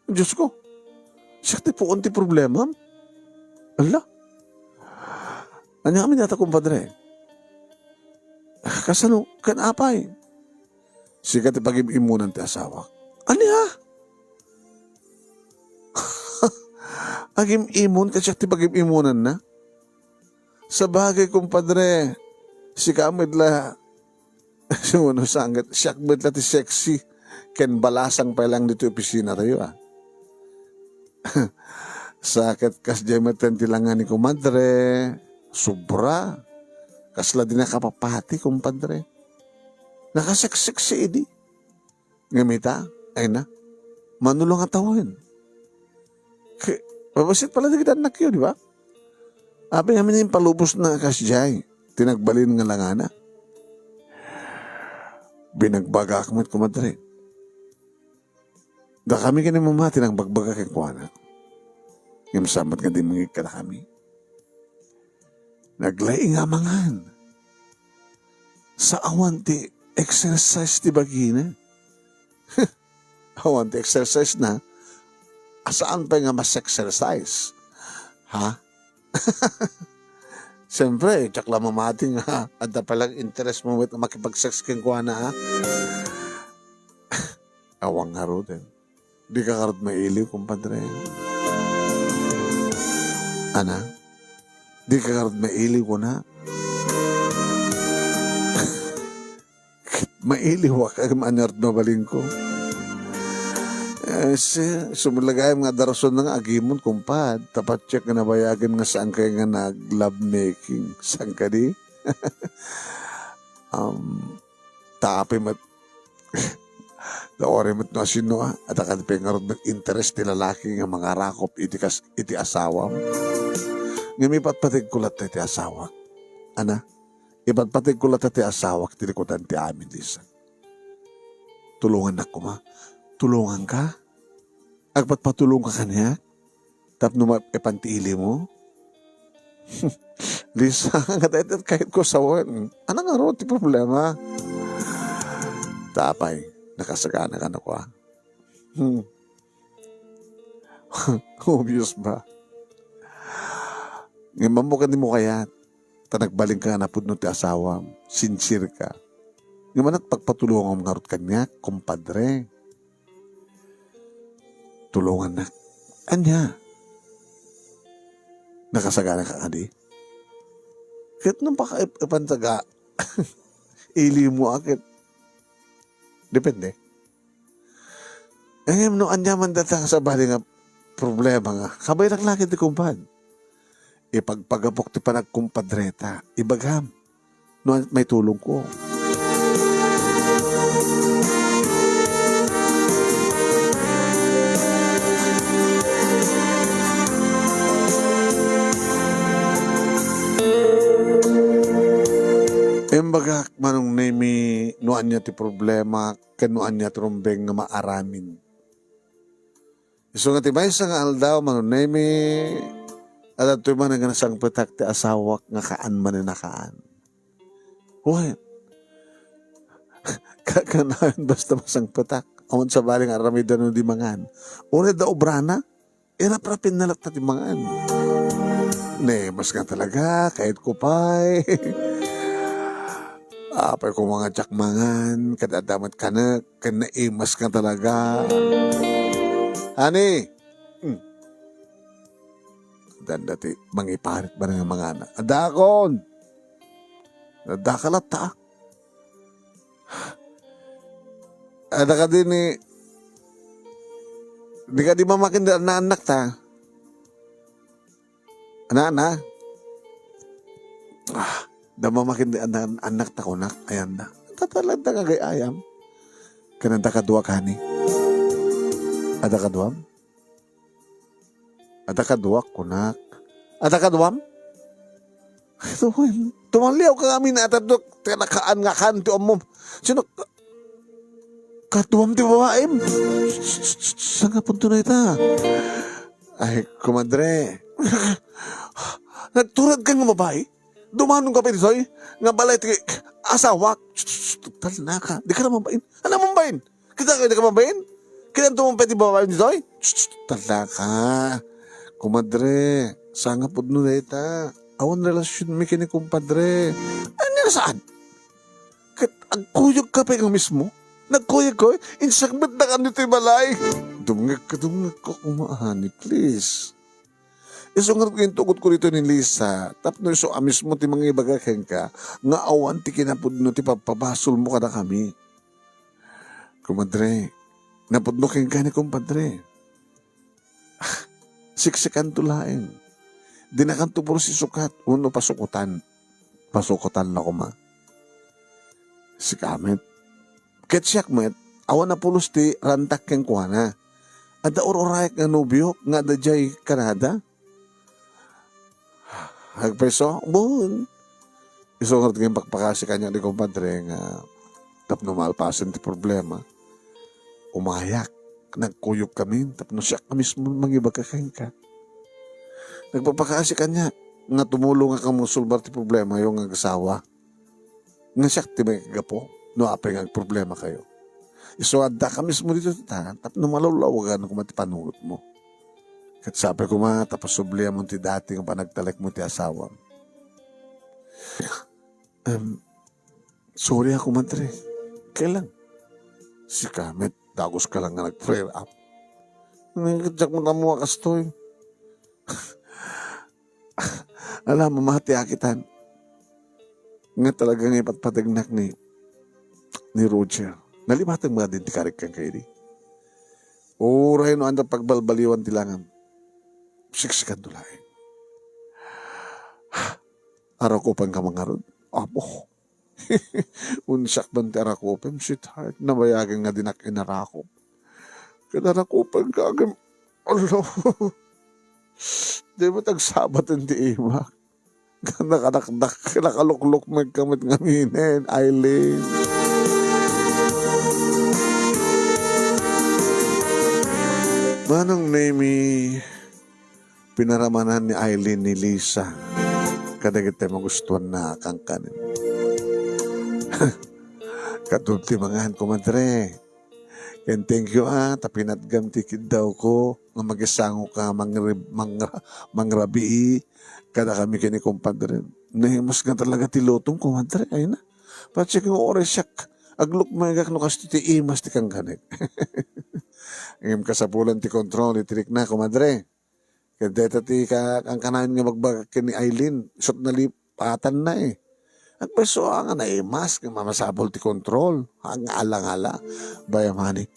Diyos ko, siya ti puon ti problema? Ala? Ano kami nata kumpadre? Kasano, kanapay. Siya ti pag-imunan ti asawa. Ano ha? Agim-imon kasi ti pag-imunan na? Sa bagay, kumpadre, si kamidla, sumuno sanggat, siya kamidla ti sexy, ken balasang pa lang dito opisina tayo Sakit kas jematan tilangan ni kumadre, sobra, kasla din nakapapati, kumpadre. Nakaseksek si Edi. Ngamita, ay na, manulong at tawin. Mabasit pala na kita anak yun, di ba? Abi namin yung palubos na kasjay, tinagbalin nga langana. Binagbaga ako mo't kumadre. Da kami ka ni mamati ng bagbaga kay kuwana. Yung samat nga din mangig ka na kami. Naglaing amangan. Sa awan ti exercise ti bagina. Awan ti exercise na. Asaan pa nga mas exercise? Ha? Siyempre, tsak lang mamating ha. At na palang interest mo with makipag-sex kang kuha na ha. Awang nga ro din. Di ka karot mailiw, kumpadre. Ana? Di ka karot mailiw ko na. Mailiw ka, manert mabaling ko. Sumulagay mga darason ng agimon, kumpad. Tapat check nga nabayagan nga saan kayo nga nag-love making. Saan ka di? Taapay mat... Daore mat no asino at akad pengarod ng interest ni lalaki nga mga rakop iti asawa. Nga may patpatig kulat na iti asawa. Ana? Ipatpatig kulat na iti asawa tinikutan ti amin, Lisa. Tulungan ako ma. Tulungan ka? Agpatpatulong ka kanya? Tapno ipantiili mo? Lisa, kahit ko sawan. Ano nga ro ti problema? Tapay, nakasagana ka na ko ah. Obvious ba? Ngayon mo ka mo kaya, tanagbaling ka na pudno ti asawa, sincere ka. Ngayon at pagpatulungan nga rot kanya, kumpadre. Tulungan na. Anya? Nakasagana ka adi? Kahit nung ipantaga, ili mo akit. Depende. Eh, no, anya man data sa bali nga problema nga. Kabay lang laki di kumpad. Ipagpagapok ti panagkumpadreta. Ibagam. No, may tulong ko. Embaga manong nemi nuan niya ti problema kanuan niya trumbeng nga maaramin. So nga ti maysa nga aldaw manong nemi at ito man nga nasang petak ti asawak nga kaan man nakaan. Uy, kakanayan basta masang petak. Awan sa baling aramidan no di mangan. Unay da obrana, inaprapin nalat na ti mangan. Ne, mas nga talaga, kahit kupay. Apay ko mga tiyakmangan, kadadamat ka na, kanaimas ka talaga. Ani? Dan dati, mangiparit ba ng mga anak? Adakon! Adakalat ta. Ada ka din ni, di ka di mamakin na anak ta. Ana? Damamakin di anak ta kunak, ayan na. Tatalag na kagay ayam. Kananda ka duwa kani. Ada ka duwam? Ada ka duwa kunak. Ada ka duwam? Tumaliw ka kami na atadok. Tinakaan nga kanti mo. Sino? Katuwam ti babaim. Saan nga punto na ita? Ay, kumadre. Nagturad ka nga babae? Dumanong ka pinisoy? Nga balay ti asawak? Tal na ka. Di ka na mambain. Ano mambain? Kita ka mambain? Kita tumumpa ti babae nisoy? Tal na ka. Kumadre. Saan nga pudno na ita? Awan relasyon mi kini kumpadre. Ano saan? Agkuyog ka pa yung mismo? Nagkuyog ko? Insakbit na ka nito yung balay. Dumngag ko kumahani, please. Isungat ko yung tugot ko rito ni Lisa. Tapno iso amis mo ti mga ibagakin ka. Nga awan ti kinapudno ti papabasol mo ka na kami. Kumadre, napudno kin ka ni kumpadre. Siksikan tulain. Dinakan to puro si sukat. Uno pasukutan. Pasukutan na ko ma. Si Kamet. Ketsak met. Awan na pulos ti rantak keng kuwana. Ada ororayak nga nobyo. Nga da jay Canada. Hagpeso. Buhon. Isungat keng pakpakasi kanya ni kumpadre nga tapno maalpasan ti problema. Umayak. Nagkuyog kami. Tapno siya ka mismo magibagakain ka. Nagpapakasi kanya nga tumulong nga kamusulbar ti problema yung asawa. Nga siya ti may kagapo, no apay nga problema kayo. Iso adda ka mismo dito ta, tapno malulawagan kung matipanungot mo. Kat sabi ko tapos subliya mo ti dati kung panagtalek mo ti asawam. Sorry ako madre. Kailan? Si Kamet, dagos ka lang nga nag-flare up. Nagkadyak mo na mo kastoy. Alam mo, mahati-akitan. Nga talagang ipatpatignak ni Roger. Nalimatang mga din ti karik kang kayo di. Uray no anda pagbalbaliwan tilangan. Siksikan dulain. Araw ko pang kamangarod. Abo. Unsak ban ti arakopem, sweetheart. Nabayagan nga dinak inarakop. Kanarakopem kagam. Allah. Di ba tagsabat ang ti ima? Nakanakdak, nakaluklok magkamit ngaminin, Eileen. Manong name pinaramanan ni Eileen ni Lisa. Kadagit tayo magustuhan na kang kanin. Katulti mangahan ko madre. And thank you tapinatgam tikid daw ko nga magisango ka mangrabii kada kami kini kumpadre. Nahimos nga talaga ti lotong kumadre ay na. Patsik ng oras siyak agluk magak no kasto ti imas ti kang kanig. Ngem kasapulan ti kontrol itirik na kumadre. Kadeta ti ang kanan nga magbagak ni Eileen sot nalipatan na eh. At peso nga naimas nga mamasabol ti kontrol. Ang alang-ala. Bayamani.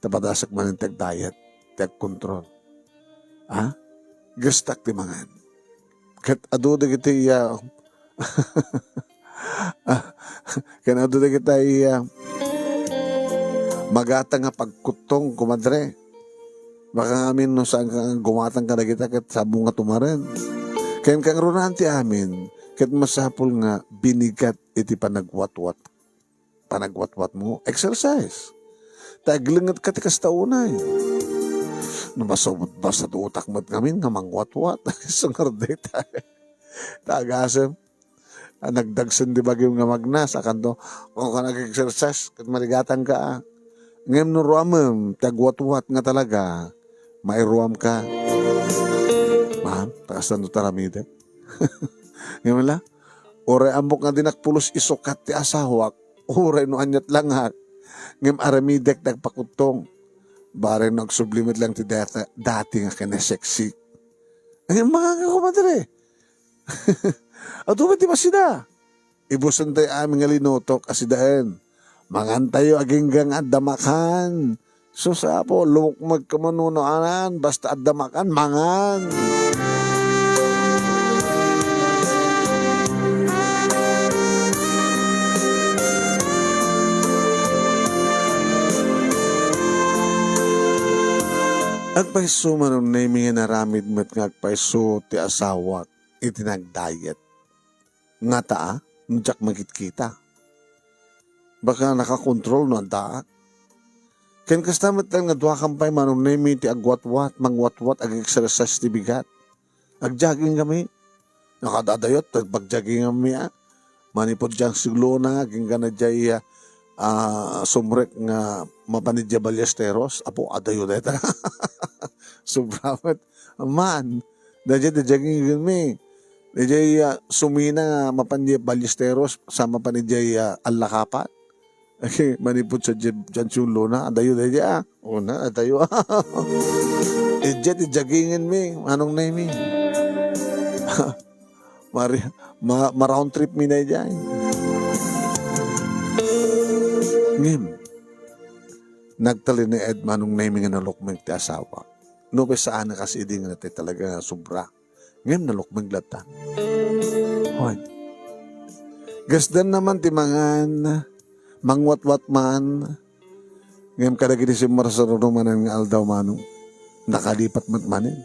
Tapadasak man yung tag-diet. Tag-control. Gastak ti mangan. Kat ado da kita kan ado da kita magata nga pagkutong kumadre. Baka amin no saan kang gumatang ka na kita kat sabong nga tumaren. Kaya kang runanti amin. Kat masapol nga binigat iti panagwatwat. Panagwatwat mo, exercise. Taglingat ka ti kastaunay. Namasabot ba sa utak mo't ngamin nga mangwatwat. Sangarday tayo. Tagasem. Nagdagsan di bagyo nga magnas. Akanto, kung ka nag-exercise, kat maligatan ka. Ngayon no ruamem, tagwatwat nga talaga. May ruam ka. Ma'am, tagastan no taramide. Ngayon la, oray ambok nga dinakpulos isukat ti asawak, oray no anyat langhak, ngayon aramidek nagpakutong, bare nagsublimit lang ti dati nga kene-sexy. Ngayon mga nga kumadre, ato ba ti masida? Ibusan tayo aming nga linutok asidaan, mangantayo aginggang adamakan, susapo, lumok magkamanunoanan, basta adamakan, mangan. Agpaiso manong naming naramid mo't nga agpaiso ti asawak itinag-diet. Nga taa, njak magkita. Baka nakakontrol no ang taa. Ken kastamat lang nga duha kampay manong naming ti agwatwat, mangwatwat, ag-exercise ti bigat. Agjogging kami. Nakadadayot, pagjogging kami Manipod diyang siglo na, aging ka na diyay sumrek nga mapanidya Ballesteros. Apo, adayo deta. Subramat. Man, dadya jaging kami. Dadya sumina mapanidya Ballesteros sa mapanidya Alakapat. Okay, manipod sa dyan sulo na. Adayo dadya. Una, adayo. Jet, jagingin mi. Anong na mi? Ma-round trip mi na dyan. Ngim, nagtali ni Ed manong naming nga nalukmeng ti asawa. No, saan na kasi di nga natin talaga sobra. Ngim, nalukmeng lata. Hoy. Gasdan naman ti mangan, mangwat-wat man. Ngim, kadagiti si Marsaro manan nga aldaw manong. Nakalipat matmanin.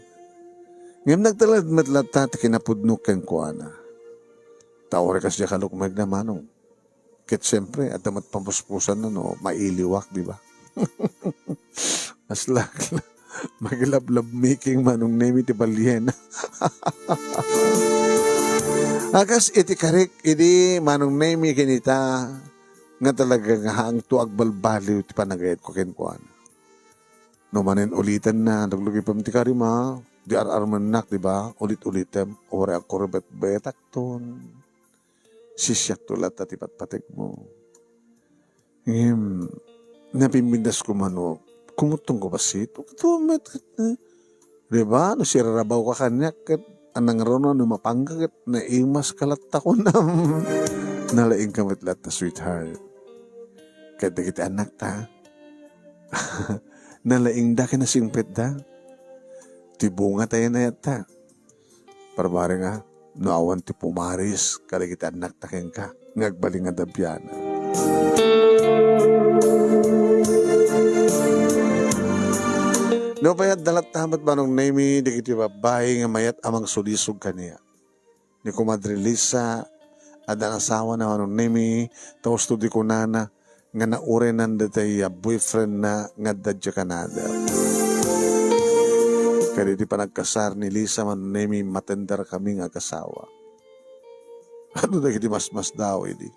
Ngim, nagtalad matlata ti kinapudnok ken kuana. Tawari kasi kalukmeng na manong. Ket siyempre, at damat pampuspusan na, no, mailiwak, di ba? As lang, mag-love making manong name iti balyen. Akas iti karik, iti manong name kinita, nga talaga nga haang tuag balbaliw iti panagayat ko kenkuan. No manin ulitan na, naglugi pa ti karima, Di ararmanak, di ba? Ulit-ulitem, ore ako rebet betak ton. Sisyak tulat at ipatpatek mo. Napimindas ko mano, kumutong ko ba sito? Tumat, di ba? No, sirarabaw ka kanya, kat anang rono, numapanggagat, na imas kalat ako na nalaing kamit lahat na sweetheart. Kaya di kita anak ta. Nalaing da ka na singpit da. Tibunga tayo na yata. Parabari nga, naawan ti pumaris, kada kita anak takin ka, ngagbaling nga dabyana. No, payat dalat tamat ba nung name di kiti babae nga mayat amang sulisog kaniya. Ni Kumadre Lisa, adang asawa na nung name, tapos to di ko nana, nga naurenan datay boyfriend na nga dadya Canada. Kaya di pa nagkasar ni Lisa man nemi matender kami nga kasawa. Ano na kiti mas daw idi.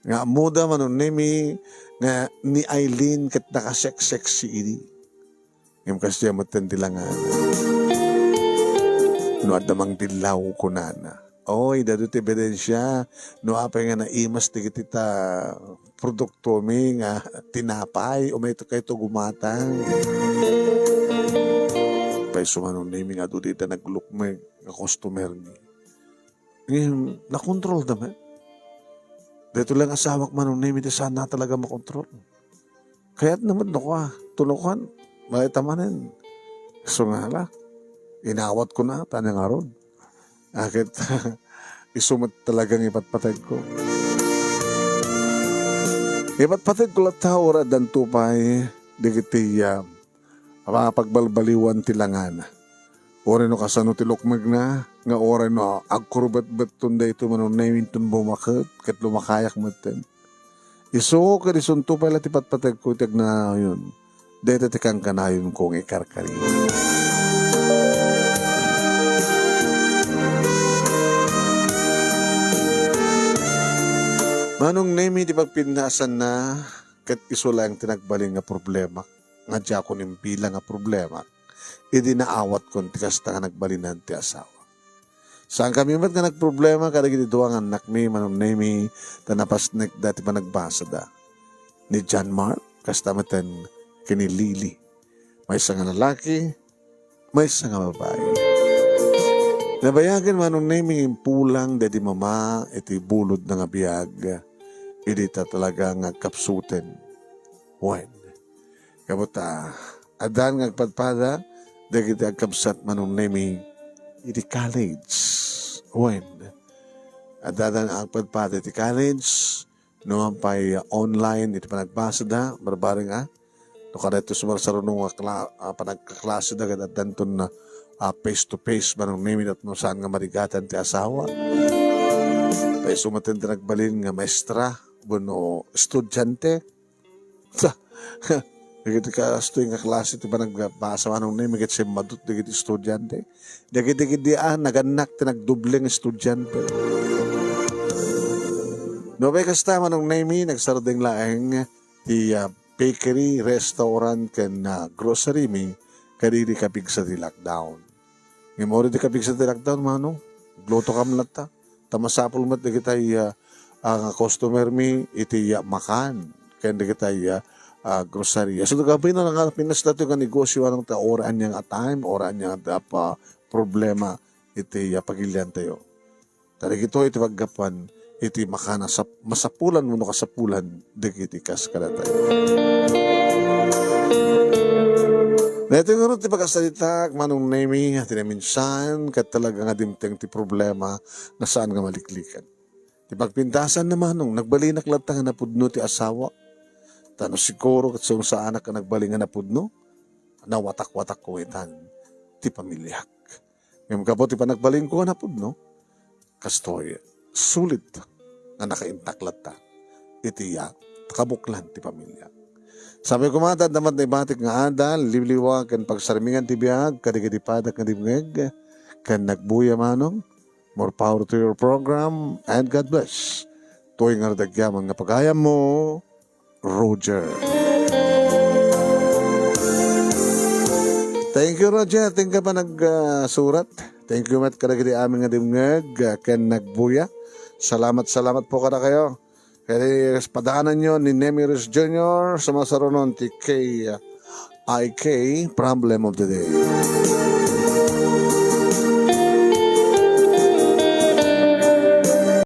Nga muda man nemi nga ni Eileen kat nakasek-sexy idi. Ngayon kasi matendilangan. No adamang dilaw ko nana. Oy, dadut ebidensya. No apay nga naimas ti kita produkto mi nga tinapay o may ito kayo gumatang. Pay sumanong naming nga doon dito naglukmay nga customer ni. Ngayon, nakontrol naman. Dito lang asawak man ng naming sana talaga makontrol. Kaya't naman tunukan, maitamanin. So nga la, inawat ko na, tanya nga ron. Akit, isumat talagang ipatpatag ko. Ipatpatag ko lang tao dan tupay, digiti mga pagbalbaliwan tilangan. Ore no kasano tilokmag na, nga ore no agkurbat-bat tunday ito manon naimin tun bumakit, kat lumakayak matin. Iso ka disunto pala tipatpatag ko tag na yun. Dito tikang kanayon kong ikarkari. Manong nemi di pagpinasan na, kat iso lang tinagbaling nga problema. Nga dya ko bilang nga problema, hindi naawat ko tikas ta nga nagbalinan ti asawa. Saan kami mat nga nagproblema, kada giti duwang anak mi, manong nemi, tanapasnek dati pa nagbasa da. Ni John Mark, kastamatan kini Lily. May isa nga lalaki, may isa nga babae. Nabayagan manong nemi pulang dadi mama, iti bulod na nga biyag, hindi ta talaga nga kapsuten. When? Kabuta, adan nga agpadpada, dagiti agkabsat manong nemi, iti college. When? Adan nga agpadpada iti college, noong pa'y online, iti panagbasa da, barbari nga, no kada ito sumarsarunong panagkaklase da, at danton na face-to-face manong nemi, at no saan nga marigatan ti asawa. Tayo sumatin nagbalin nga maestra, bueno, estudyante, Dagiti ka asto yung klase ti pa nagbasa manong name magit siya madut dagiti estudyante. Dagiti naganak ti nagdubleng estudyante. No bay kasta manong name nagsardeng laeng ti bakery, restaurant ken grocery mi kadiri kapig sa ti lockdown. Ngimori ti kapig sa ti lockdown manong gluto kam latta. Tamasapol mat dagiti ang customer mi iti makan ken dagiti grocery. So, gabay na nga, pinas natin yung negosyo ng oraan niyang time, oraan niyang problema, iti pagilian tayo. Tarik ito, iti paggapan, iti makana, masapulan mo no kasapulan, iti kas kada tayo. Na ito yung iti pagkasalita, manong nemi, ati na minsan, kat talaga nga dimteng ti problema, na saan nga maliklikan. Ti pagpintasan naman, nung nagbalinak latang na pudno ti asawa, tano siguro kat sa anak ka nagbalingan na pudno, na watak-watak ko itan, ti pamilyak. Ngayon kapot ti panagbaling ko na pudno, kastoy, sulit na nakaintaklat ta, iti kabuklan ti pamilyak. Sabi ko mga damat na ibatik nga adal, liwliwag kan pagsarmingan ti biyag, kadigadipadak nga dibngeg, kan nagbuya manong, more power to your program, and God bless. Tuwing nga radagyaman nga pagayam mo, Roger. Thank you, Roger. Thank you pa nagsurat. Thank you, Matt. Kada kiti aming nga dimngag. Ken nagbuya. Salamat po kada kayo. Kaya padahanan nyo ni Nemiris Jr. sa masaronon ti IK Problem of the Day.